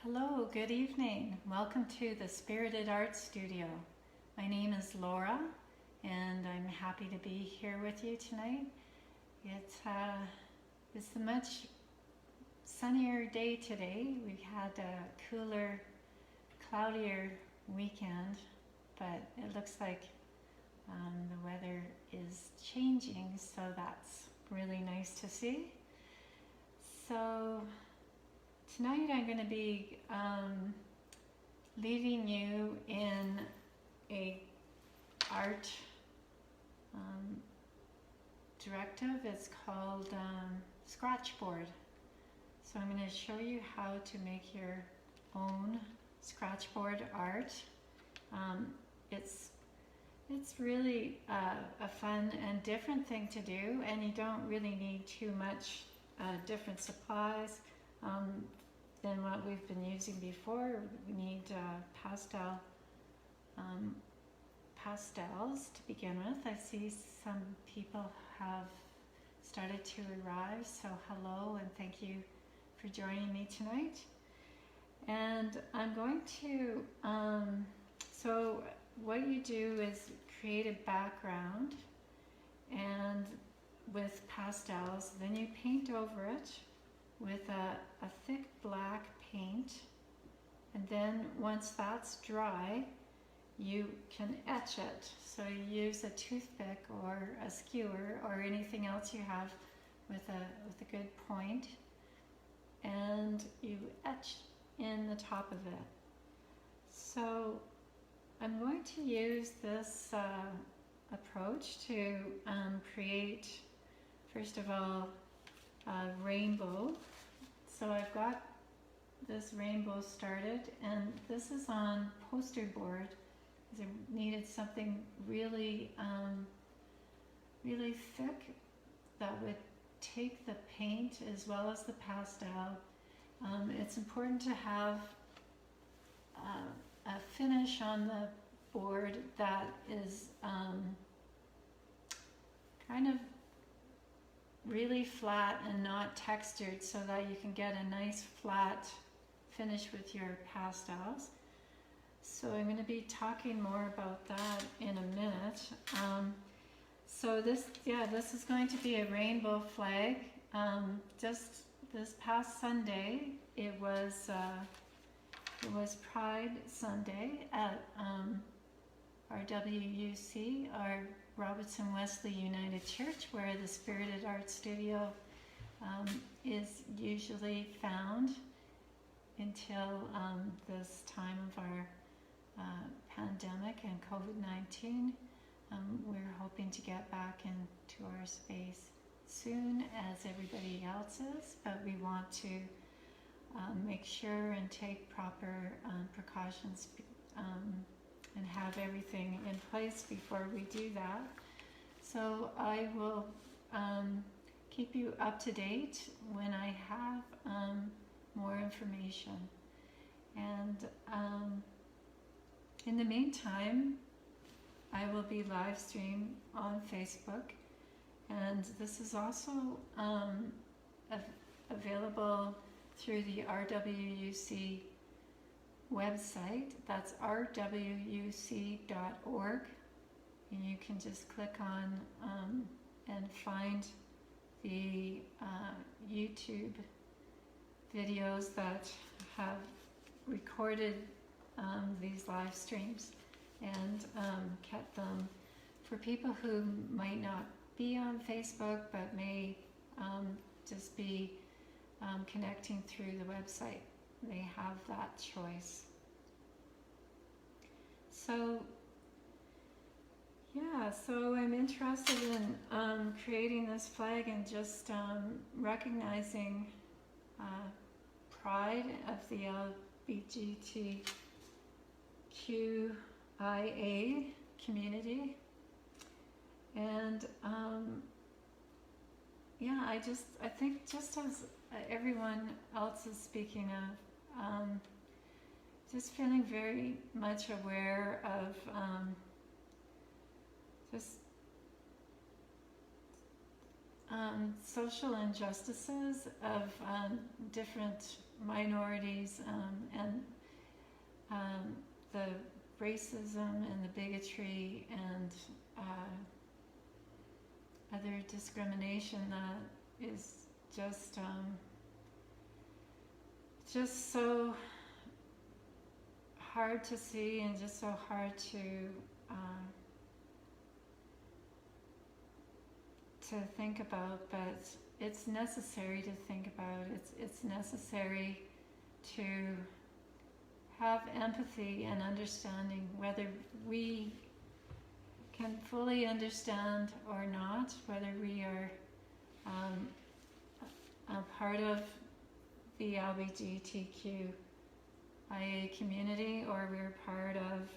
Hello, good evening. Welcome to the Spirited Art Studio. My name is Laura and I'm happy to be here with you tonight. It's a much sunnier day today. We've had a cooler, cloudier weekend, but it looks like the weather is changing, so that's really nice to see. So tonight I'm going to be leading you in a art directive. It's called Scratchboard. So I'm going to show you how to make your own Scratchboard art. It's really a fun and different thing to do, and you don't really need too much different supplies than what we've been using before. We need pastels to begin with. I see some people have started to arrive, so hello and thank you for joining me tonight. And I'm going to, so what you do is create a background and with pastels, then you paint over it with a thick black paint, and then once that's dry you can etch it. So you use a toothpick or a skewer or anything else you have with a good point, and you etch in the top of it. So I'm going to use this approach to create, first of all, a rainbow. So I've got this rainbow started, and this is on poster board because I needed something really really thick that would take the paint as well as the pastel. It's important to have a finish on the board that is kind of really flat and not textured, so that you can get a nice flat finish with your pastels. So I'm going to be talking more about that in a minute. So this is going to be a rainbow flag. Just this past Sunday, it was Pride Sunday at RWUC, our Robertson Wesley United Church, where the Spirited Art Studio is usually found until this time of our pandemic and COVID-19. We're hoping to get back into our space soon, as everybody else is, but we want to make sure and take proper precautions and have everything in place before we do that. So I will keep you up to date when I have more information. And in the meantime, I will be live stream on Facebook, and this is also available through the RWUC website. That's rwuc.org, and you can just click on and find the YouTube videos that have recorded these live streams and kept them for people who might not be on Facebook but may just be connecting through the website. They have that choice. So yeah, so I'm interested in creating this flag and just recognizing pride of the LGBTQIA community. And yeah, I think just as everyone else is speaking of, just feeling very much aware of just social injustices of different minorities and the racism and the bigotry and other discrimination that is just so hard to see and just so hard to think about, but it's necessary to think about. It's necessary to have empathy and understanding, whether we can fully understand or not, whether we are a part of the LGBTQIA community, or we're part of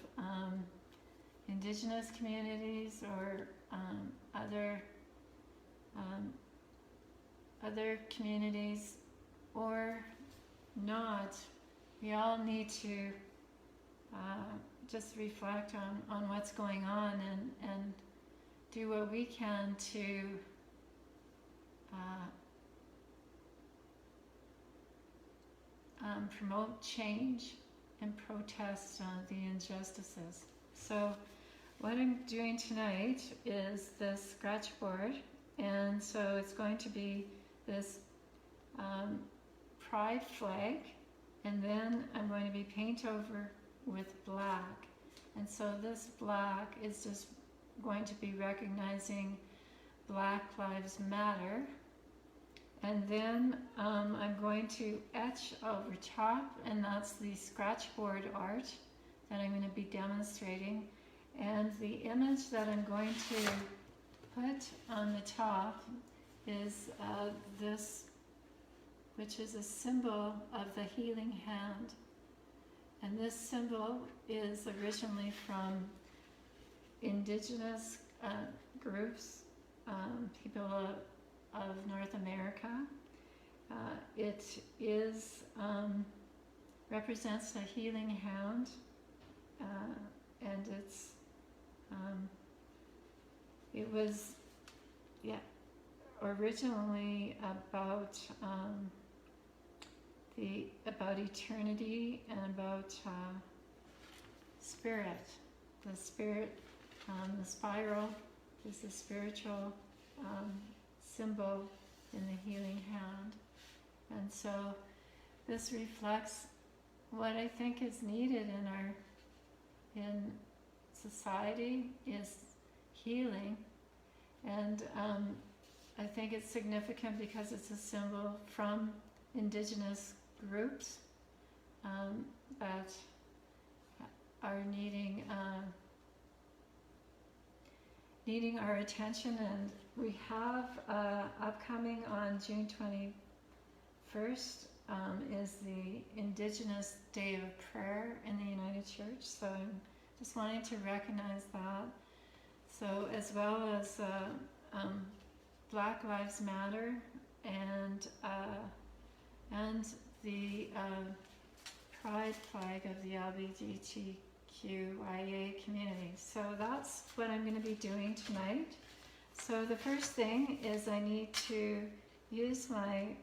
Indigenous communities or other communities or not. We all need to just reflect on what's going on and do what we can to promote change and protest the injustices. So what I'm doing tonight is this scratch board, and so it's going to be this pride flag, and then I'm going to be paint over with black. And so this black is just going to be recognizing Black Lives Matter. And then I'm going to etch over top, and that's the scratchboard art that I'm going to be demonstrating. And the image that I'm going to put on the top is this, which is a symbol of the healing hand. And this symbol is originally from Indigenous groups, people of North America. It is represents a healing hand, and it was originally about about eternity and about spirit. The spirit, the spiral is the spiritual symbol in the healing hand. And so this reflects what I think is needed in society is healing. And I think it's significant because it's a symbol from Indigenous groups that are needing our attention. And we have upcoming on June 21st is the Indigenous Day of Prayer in the United Church. So I'm just wanting to recognize that. So as well as Black Lives Matter and the pride flag of the LGBTQIA community. So that's what I'm going to be doing tonight. So the first thing is I need to use my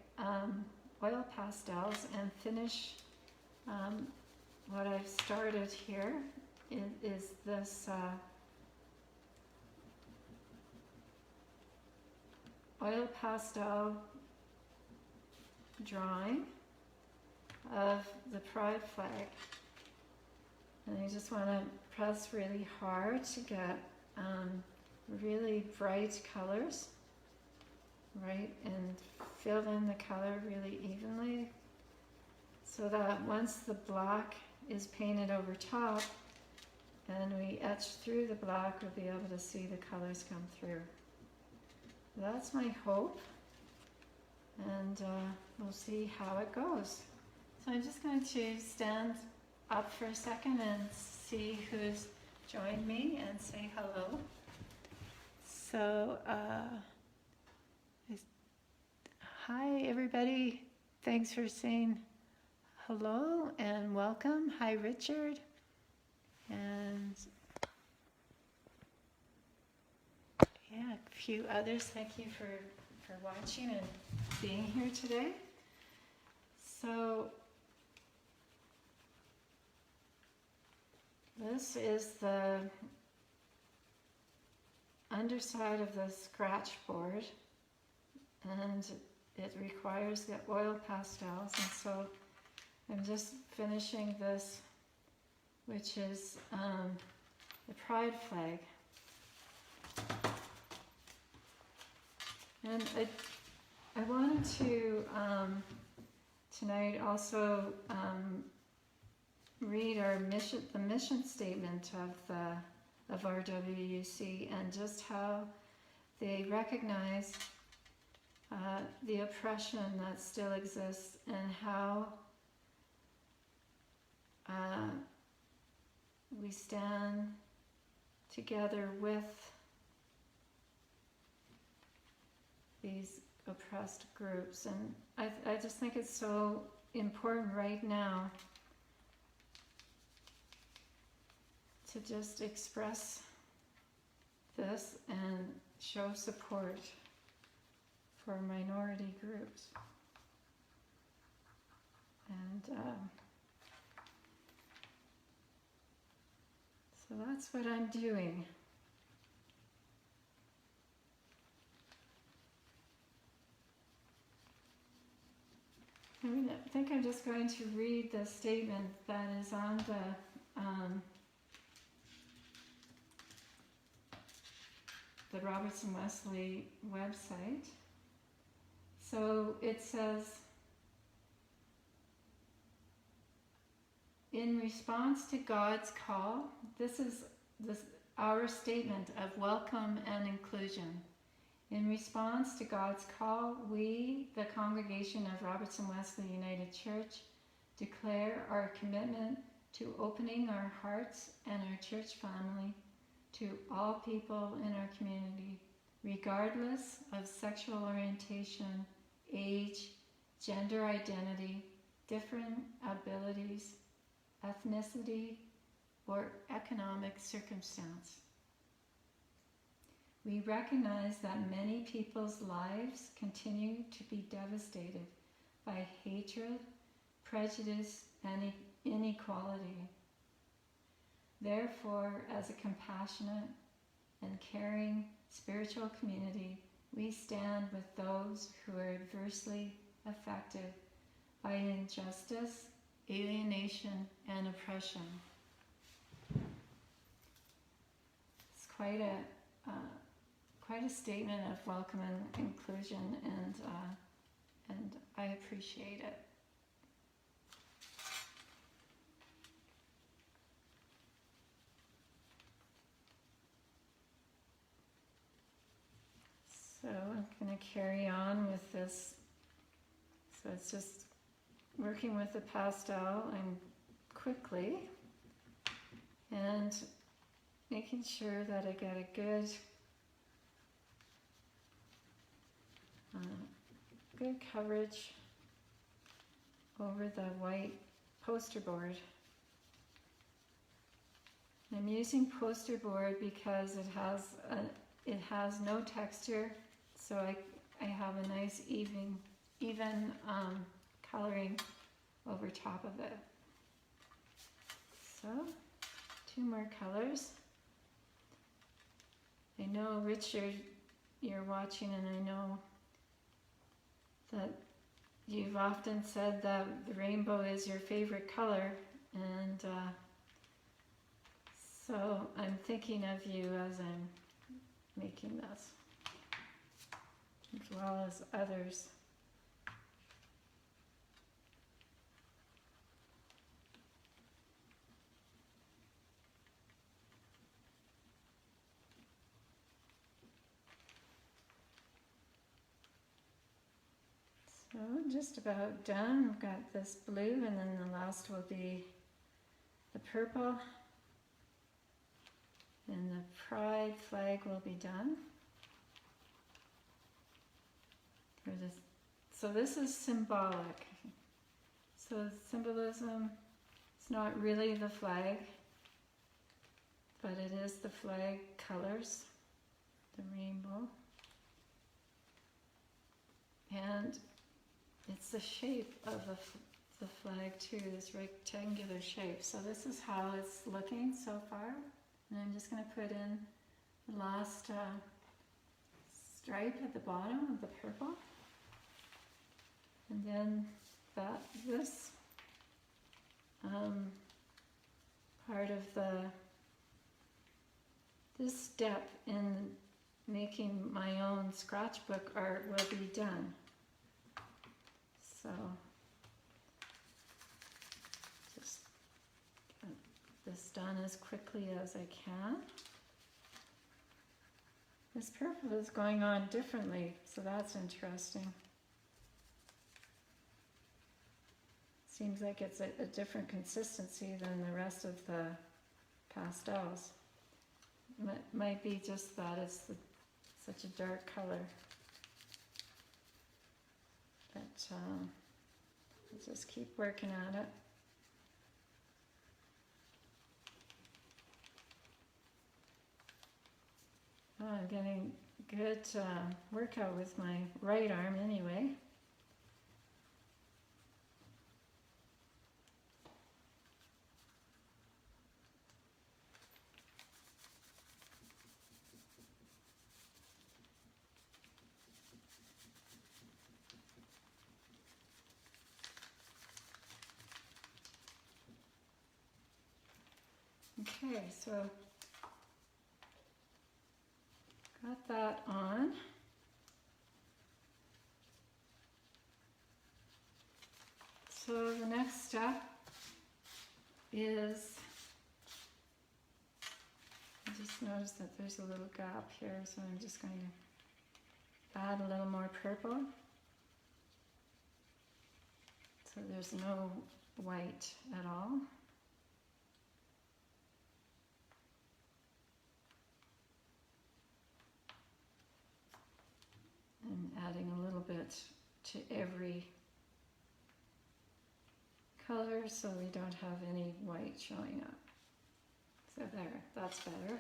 oil pastels and finish what I've started here. Is this oil pastel drawing of the pride flag. And I just want to press really hard to get really bright colors, right, and fill in the color really evenly so that once the black is painted over top and we etch through the black, we'll be able to see the colors come through. That's my hope, and we'll see how it goes. So I'm just going to stand up for a second and see who's joined me and say hello. So, hi everybody. Thanks for saying hello and welcome. Hi Richard. And yeah, a few others. Thank you for for watching and being here today. So this is the underside of the scratch board, and it requires the oil pastels, and so I'm just finishing this, which is the pride flag. And I wanted to tonight also read the mission statement of RWUC, and just how they recognize the oppression that still exists, and how we stand together with these oppressed groups. And I just think it's so important right now to just express this and show support for minority groups. And so that's what I'm doing. I think I'm just going to read the statement that is on the Robertson Wesley website. So it says, in response to God's call, this is our statement of welcome and inclusion. In response to God's call, we, the congregation of Robertson Wesley United Church, declare our commitment to opening our hearts and our church family to all people in our community, regardless of sexual orientation, age, gender identity, different abilities, ethnicity, or economic circumstance. We recognize that many people's lives continue to be devastated by hatred, prejudice, and inequality. Therefore, as a compassionate and caring spiritual community, we stand with those who are adversely affected by injustice, alienation, and oppression. It's quite a statement of welcome and inclusion, and I appreciate it. So I'm going to carry on with this. So it's just working with the pastel and quickly, and making sure that I get a good coverage over the white poster board. I'm using poster board because it has no texture, so I have a nice even coloring over top of it. So 2 more colors. I know, Richard, you're watching, and I know that you've often said that the rainbow is your favorite color, and so I'm thinking of you as I'm making this, as well as others. So just about done. I've got this blue, and then the last will be the purple, and the pride flag will be done. So this is symbolic. So symbolism, it's not really the flag, but it is the flag colors, the rainbow. And it's the shape of the flag too, this rectangular shape. So this is how it's looking so far. And I'm just going to put in the last stripe at the bottom of the purple. And then this part of this step in making my own scratchbook art will be done. So just get this done as quickly as I can. This purple is going on differently, so that's interesting. Seems like it's a different consistency than the rest of the pastels. Might be just that it's such a dark color. But I'll just keep working at it. Oh, I'm getting good workout with my right arm anyway. Okay, so got that on. So the next step is, I just noticed that there's a little gap here, so I'm just going to add a little more purple. So there's no white at all. And adding a little bit to every color so we don't have any white showing up. So there, that's better.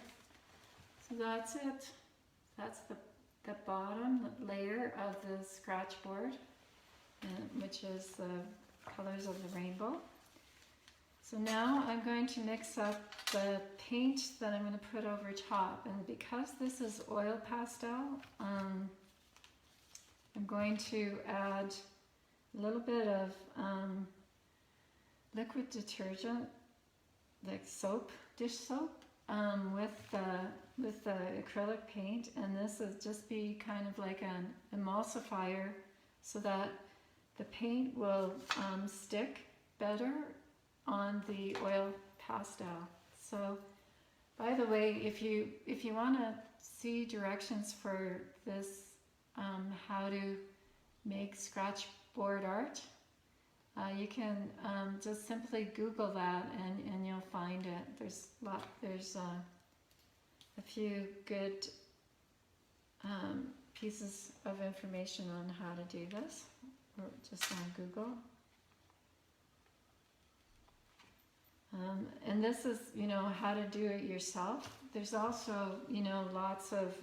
So that's it. That's the bottom layer of the scratch board, which is the colors of the rainbow. So now I'm going to mix up the paint that I'm going to put over top, and because this is oil pastel, I'm going to add a little bit of liquid detergent, like soap, dish soap, with the acrylic paint, and this will just be kind of like an emulsifier so that the paint will stick better on the oil pastel. So, by the way, if you want to see directions for this, how to make scratch board art, you can just simply Google that and you'll find it. There's a few good pieces of information on how to do this, or just on Google. And this is, how to do it yourself. There's also, lots of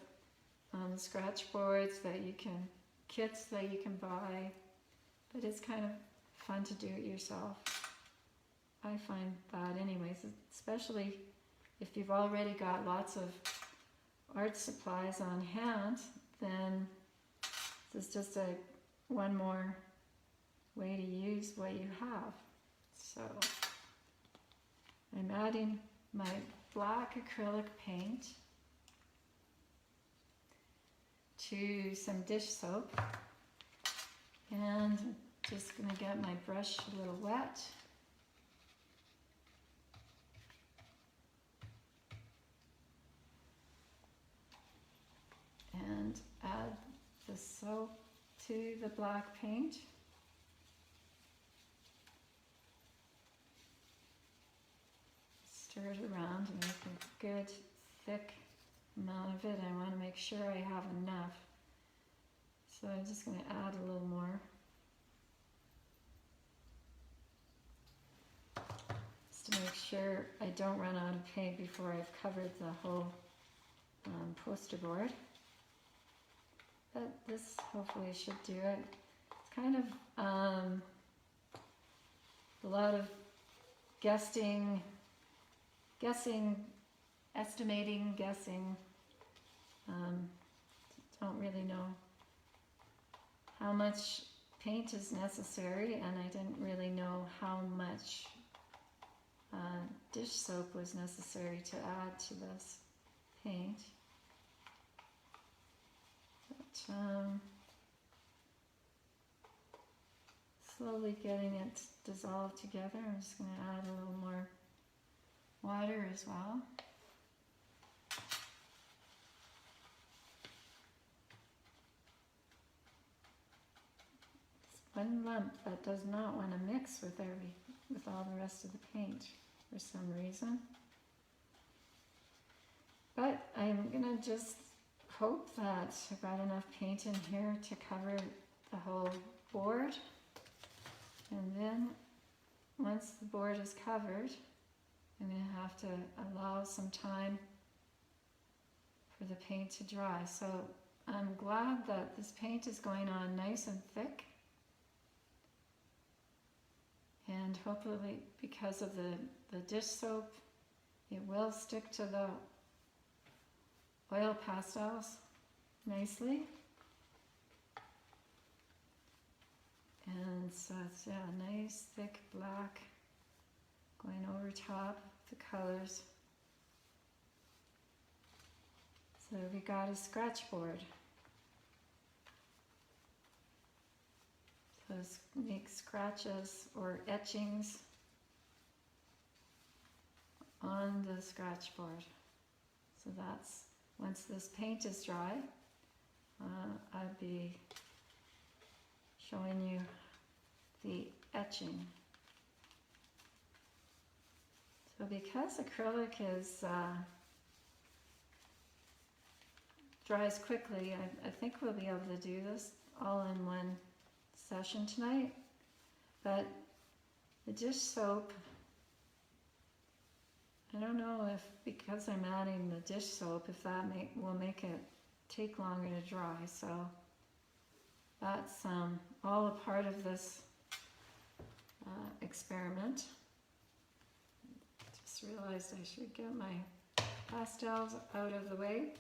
scratch boards that you can, kits that you can buy, but it's kind of fun to do it yourself. I find that anyways, especially if you've already got lots of art supplies on hand, then this is just one more way to use what you have. So I'm adding my black acrylic paint to some dish soap, and just going to get my brush a little wet. And add the soap to the black paint. Stir it around and make a good thick amount of it. I want to make sure I have enough. So I'm just going to add a little more. Just to make sure I don't run out of paint before I've covered the whole poster board. but this hopefully should do it. It's kind of a lot of guessing, estimating, guessing. Don't really know how much paint is necessary, and I didn't really know how much dish soap was necessary to add to this paint. But slowly getting it dissolved together. I'm just going to add a little more water as well. One lump that does not want to mix with all the rest of the paint for some reason. But I'm gonna just hope that I've got enough paint in here to cover the whole board. And then once the board is covered, I'm gonna have to allow some time for the paint to dry. So I'm glad that this paint is going on nice and thick. And hopefully, because of the dish soap, it will stick to the oil pastels nicely. And so it's nice thick black going over top of the colors. So we got a scratch board. Make scratches or etchings on the scratch board. So that's, once this paint is dry, I'll be showing you the etching. So because acrylic is dries quickly, I think we'll be able to do this all in one session tonight. But the dish soap, I don't know if, because I'm adding the dish soap, if that will make it take longer to dry. So that's all a part of this experiment. Just realized I should get my pastels out of the way.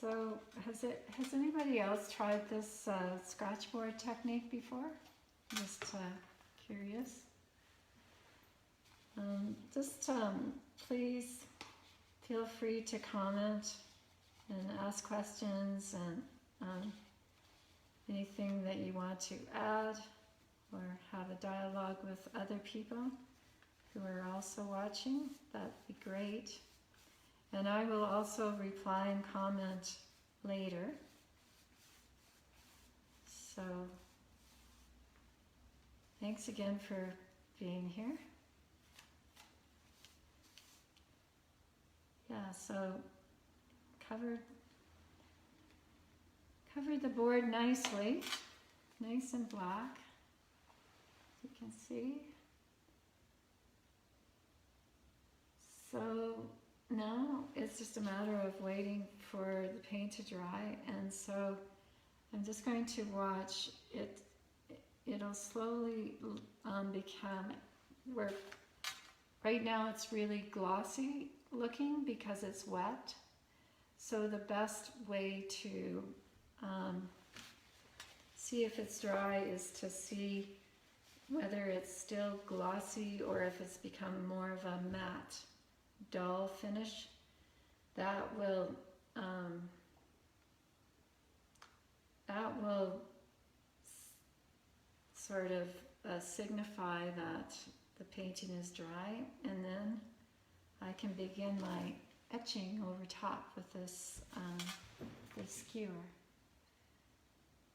So has anybody else tried this scratch board technique before? Just curious. Please feel free to comment and ask questions and anything that you want to add, or have a dialogue with other people who are also watching. That'd be great. And I will also reply and comment later. So thanks again for being here. Yeah, so covered the board nicely, nice and black, as you can see. So now it's just a matter of waiting for the paint to dry, and so I'm just going to watch it. It'll slowly become, where right now it's really glossy looking because it's wet. So the best way to see if it's dry is to see whether it's still glossy or if it's become more of a matte, dull finish. That will sort of signify that the painting is dry, and then I can begin my etching over top with this skewer.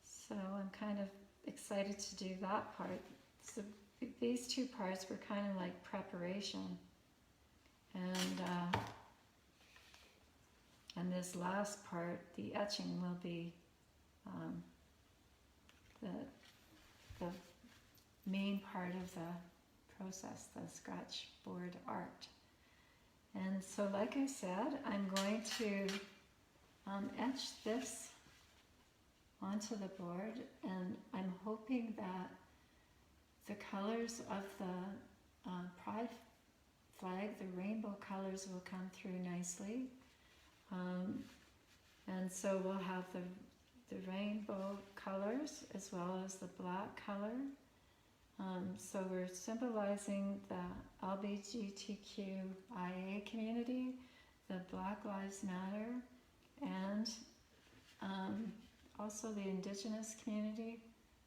So I'm kind of excited to do that part. So these two parts were kind of like preparation, and this last part, the etching, will be the main part of the process, the scratchboard art. And so, like I said, I'm going to etch this onto the board, and I'm hoping that the colors of the pride flag, the rainbow colors, will come through nicely. And so we'll have the rainbow colors as well as the black color. So we're symbolizing the LGBTQIA community, the Black Lives Matter, and also the indigenous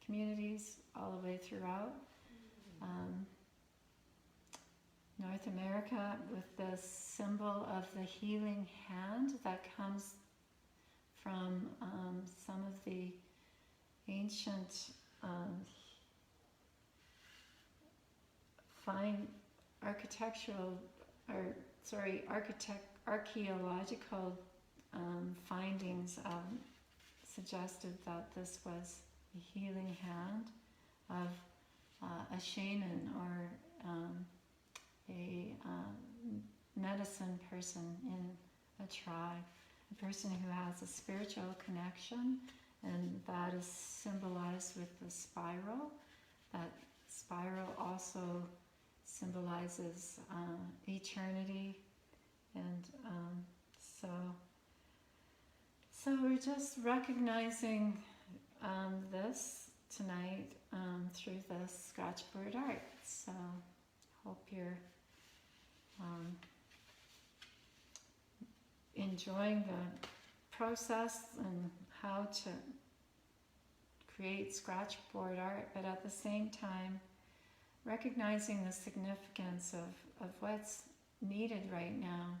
communities all the way throughout. North America, with the symbol of the healing hand that comes from some of the ancient fine archaeological findings suggested that this was the healing hand of a shaman or a medicine person in a tribe, a person who has a spiritual connection, and that is symbolized with the spiral. That spiral also symbolizes eternity, and so we're just recognizing this tonight through the scratchboard art. So hope you're enjoying the process and how to create scratchboard art, but at the same time recognizing the significance of what's needed right now.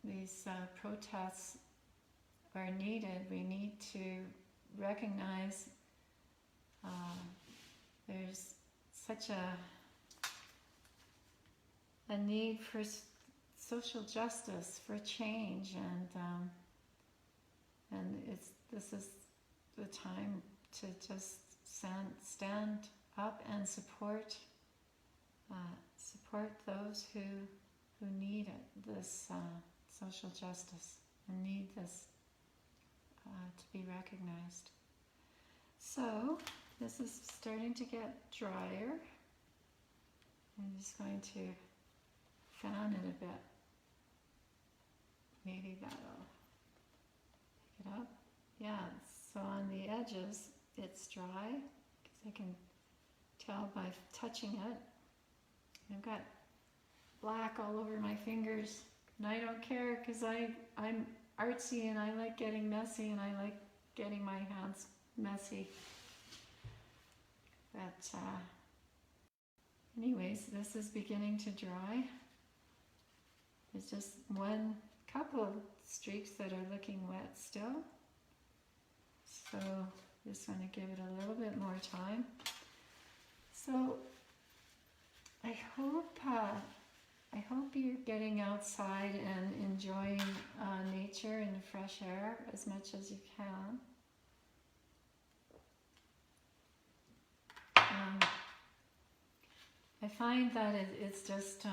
These protests are needed. We need to recognize there's such a need for social justice, for change, and this is the time to just stand up and support those who need it, this social justice, and need this to be recognized. So this is starting to get drier. I'm just going to fan it a bit. Maybe that'll pick it up. Yeah, so on the edges it's dry, because I can tell by touching it. I've got black all over my fingers, and I don't care, because I'm artsy and I like getting messy, and I like getting my hands messy. But anyways, this is beginning to dry. There's just one couple of streaks that are looking wet still. So just want to give it a little bit more time. So I hope you're getting outside and enjoying nature and the fresh air as much as you can. I find that it's just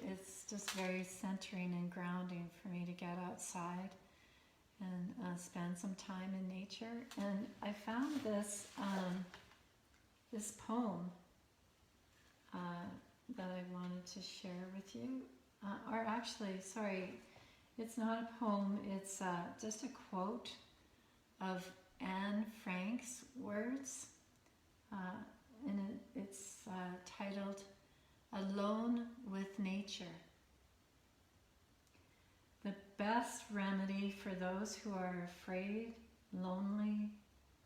it's just very centering and grounding for me to get outside and spend some time in nature. And I found this this poem that I wanted to share with you. Or actually, sorry, it's not a poem. It's just a quote of Anne Frank's words. And it's titled "Alone with Nature." The best remedy for those who are afraid, lonely,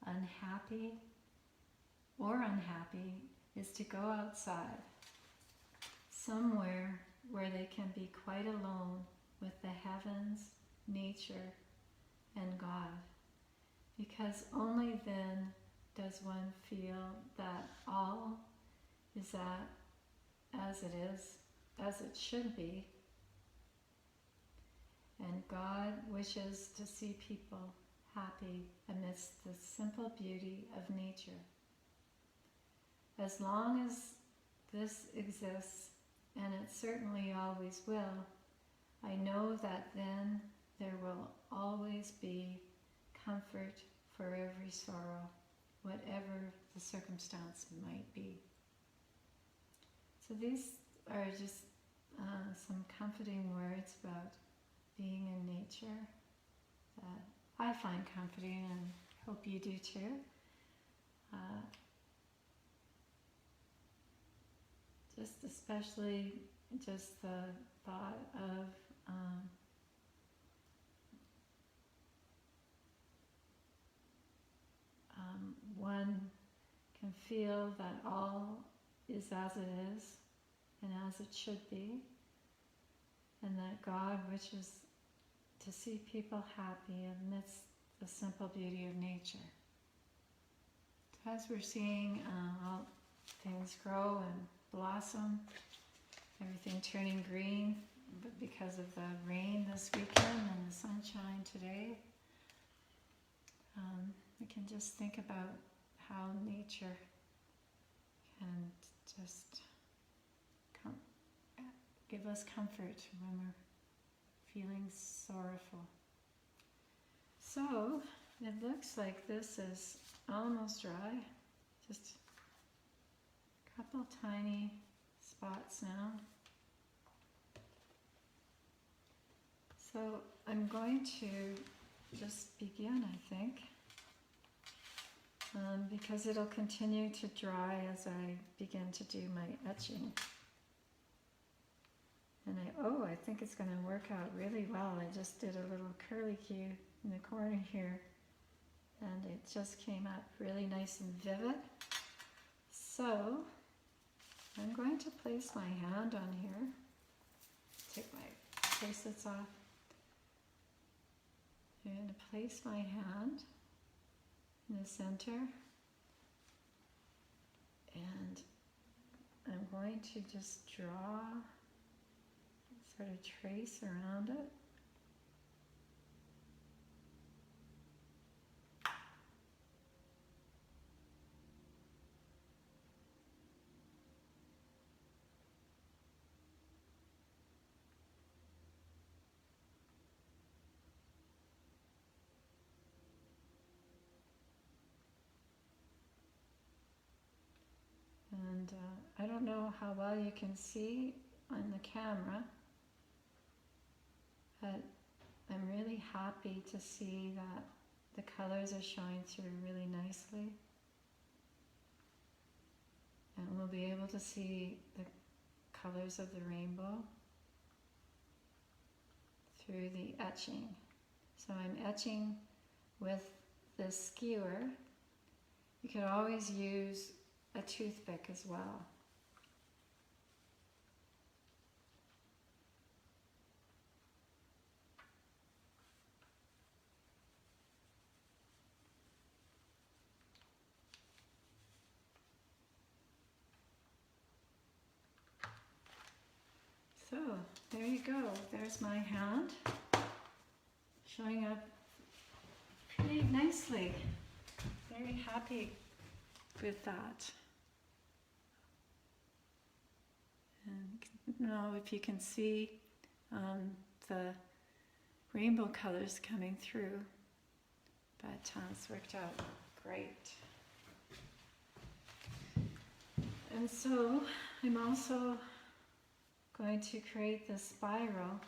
unhappy, is to go outside, somewhere where they can be quite alone with the heavens, nature, and God, because only then does one feel that all is as it should be, and God wishes to see people happy amidst the simple beauty of nature. as long as this exists, and it certainly always will, I know that then there will always be comfort for every sorrow, whatever the circumstance might be. So these are just some comforting words about being in nature that I find comforting and hope you do too. Just especially just the thought of one can feel that all is as it is and as it should be, and that God wishes to see people happy amidst the simple beauty of nature. As we're seeing all things grow and blossom, everything turning green, but because of the rain this weekend and the sunshine today, we can just think about how nature can just give us comfort when we're feeling sorrowful. So it looks like this is almost dry, just a couple tiny spots now. So I'm going to just begin, I think, because it'll continue to dry as I begin to do my etching. And I think it's going to work out really well. I just did a little curlicue in the corner here, and it just came out really nice and vivid. So I'm going to place my hand on here, take my bracelets off. I'm going to place my hand in the center, and I'm going to just draw, sort of trace around it. And I don't know how well you can see on the camera, but I'm really happy to see that the colors are showing through really nicely. And we'll be able to see the colors of the rainbow through the etching. So I'm etching with this skewer. You could always use a toothpick as well. So there you go. There's my hand showing up pretty nicely. Very happy with that. And I don't know if you can see the rainbow colors coming through, but it's worked out great. And so I'm also going to create this spiral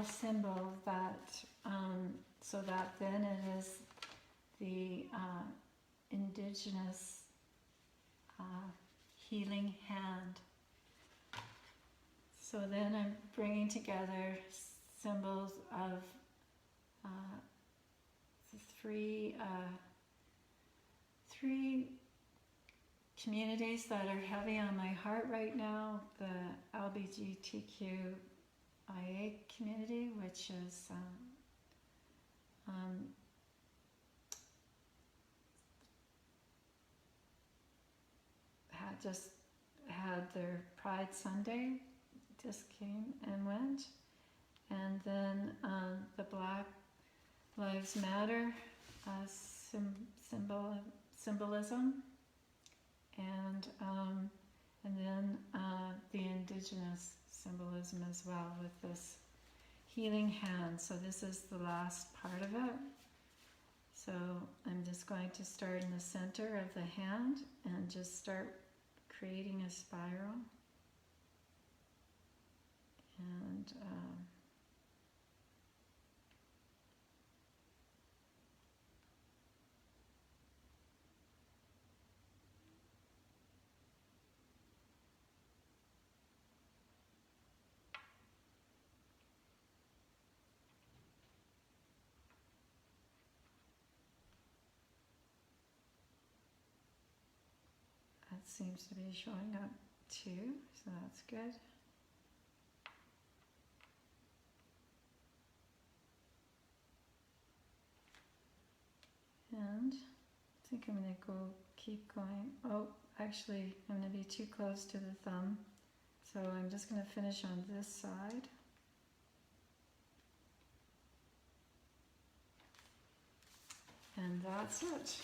symbol that, so that then it is the indigenous healing hand. So then I'm bringing together symbols of three communities that are heavy on my heart right now. The LGBTQIA community, which is just had their Pride Sunday, just came and went. And then the Black Lives Matter symbolism and then the indigenous symbolism as well with this healing hand. So this is the last part of it. So I'm just going to start in the center of the hand and just start creating a spiral. And that seems to be showing up too, so that's good. And I think I'm going to keep going. Oh, actually, I'm going to be too close to the thumb. So I'm just going to finish on this side. And that's it.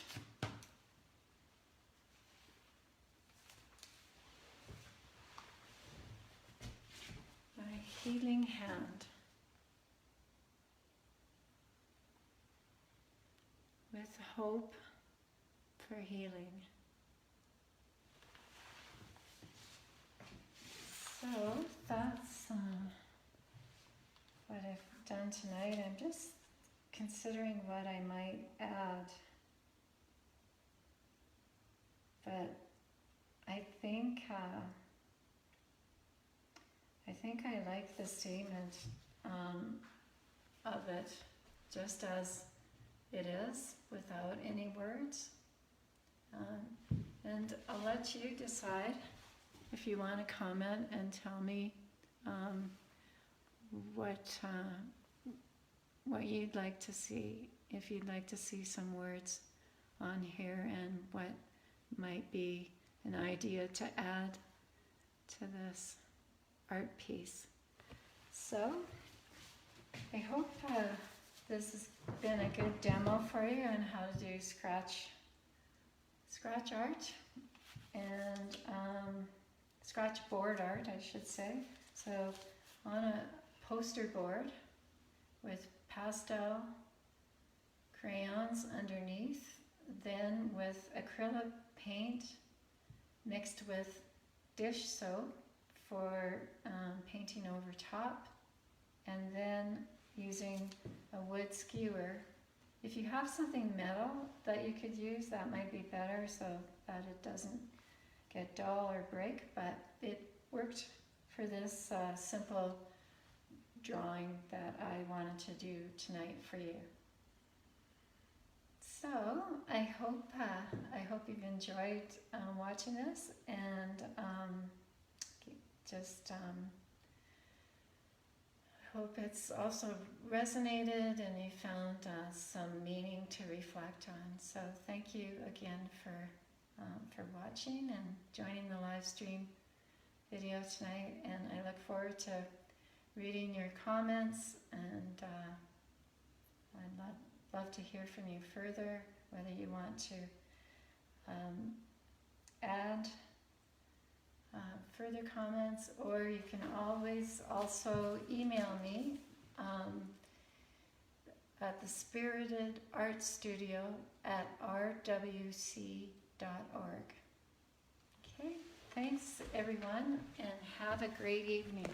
My healing hand. With hope for healing. So that's what I've done tonight. I'm just considering what I might add. But I think I like the statement of it just as it is, without any words. And I'll let you decide if you want to comment and tell me what you'd like to see, if you'd like to see some words on here, and what might be an idea to add to this art piece. So I hope this has been a good demo for you on how to do scratch art and scratch board art, I should say. So on a poster board with pastel crayons underneath, then with acrylic paint mixed with dish soap for painting over top, and then using a wood skewer. If you have something metal that you could use, that might be better so that it doesn't get dull or break, but it worked for this simple drawing that I wanted to do tonight for you. So I hope you've enjoyed watching this, and hope it's also resonated and you found some meaning to reflect on. So thank you again for watching and joining the live stream video tonight, and I look forward to reading your comments, and I'd love to hear from you further, whether you want to add further comments, or you can always also email me at the Spirited Art Studio at rwc.org. Okay, thanks everyone, and have a great evening.